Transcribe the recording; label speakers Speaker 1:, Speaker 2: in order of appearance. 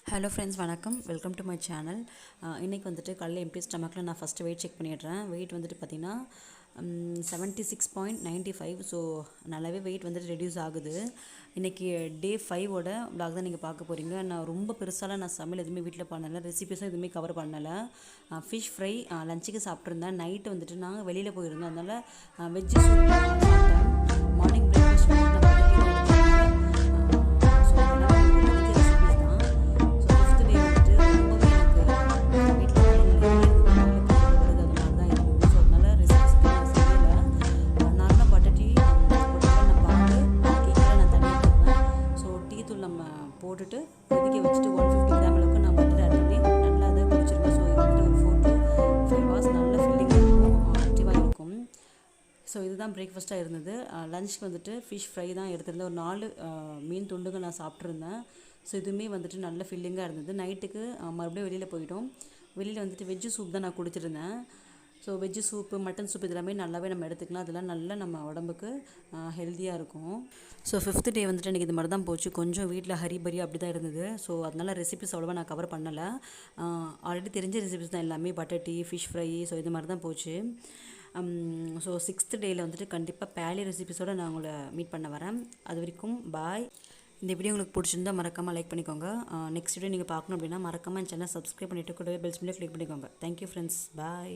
Speaker 1: Hello friends, வணக்கம். Welcome to my channel. இன்றைக்கி வந்துட்டு காலையில் எம்டி ஸ்டமக்கில் நான் ஃபஸ்ட்டு வெயிட் செக் பண்ணிடுறேன். வெயிட் வந்துட்டு பார்த்திங்கன்னா 76.95. ஸோ நல்லாவே வெயிட் வந்துட்டு ரெடியூஸ் ஆகுது. இன்றைக்கி டே 5ஓட vlog தான் நீங்கள் பார்க்க போகிறீங்க. நான் ரொம்ப பெருசாலாம் நான் சமையல் எதுவுமே வீட்டில் பண்ணலை, ரெசிபீஸும் எதுவுமே கவர் பண்ணலை. ஃபிஷ் ஃப்ரை லஞ்சுக்கு சாப்பிட்ருந்தேன். நைட்டு வந்துட்டு நாங்கள் வெளியில் போயிருந்தோம், அதனால் வெஜ்ஜு சூப் சாப்பிட்டேன். மார்னிங் பிரேக்ஃபாஸ்ட் வந்து நான் போட்டுட்டு கொதிக்க வச்சுட்டு 150 கிராம் அளவுக்கு நான் பட்டர் ஆட் பண்ணி நல்லா அதை குடிச்சிருவேன். ஸோ இது வந்துட்டு ஒரு 4 to 5 hours நல்ல ஃபில்லிங்காக இருக்கும், ஆக்டிவாக இருக்கும். ஸோ இதுதான் பிரேக்ஃபாஸ்ட்டாக இருந்தது. லஞ்சுக்கு வந்துட்டு ஃபிஷ் ஃப்ரை தான் எடுத்திருந்தேன். ஒரு 4 மீன் துண்டுங்க நான் சாப்பிட்ருந்தேன். ஸோ இதுவுமே வந்துட்டு நல்ல ஃபில்லிங்காக இருந்தது. நைட்டுக்கு மறுபடியும் வெளியில் போயிட்டோம். வெளியில் வந்துட்டு வெஜ்ஜு சூப் தான் நான் குடிச்சிருந்தேன். So veg soup, mutton soup இதெல்லாமே நல்லாவே நம்ம எடுத்துக்கலாம். அதெல்லாம் நல்லா நம்ம உடம்புக்கு ஹெல்த்தியாக இருக்கும். ஸோ 5th டே வந்துட்டு எனக்கு இது மாதிரி தான் போச்சு. கொஞ்சம் வீட்டில் ஹரிபரி அப்படி தான் இருந்தது. ஸோ அதனால் ரெசிபிஸ் அவ்வளோவா நான் கவர் பண்ணலை. ஆல்ரெடி தெரிஞ்ச ரெசிபிஸ் தான் எல்லாமே, butter tea, fish fry. So இது மாதிரி தான் போச்சு. ஸோ 6th டேயில் வந்துட்டு கண்டிப்பாக பேலி ரெசிபிஸோடு நான் உங்களை மீட் பண்ண வரேன். அது வரைக்கும் பாய். இந்த வீடியோ உங்களுக்கு பிடிச்சிருந்தால் மறக்காமல் லைக் பண்ணிக்கோங்க. நெக்ஸ்ட் வீடியோ நீங்கள் பார்க்கணும் அப்படின்னா மறக்காமல் என் சேனல் சப்ஸ்கிரைப் பண்ணிவிட்டு கூடவே பெல் சிம்பிளை கிளிக் பண்ணிக்கோங்க. தேங்க்யூ ஃப்ரெண்ட்ஸ், பாய்.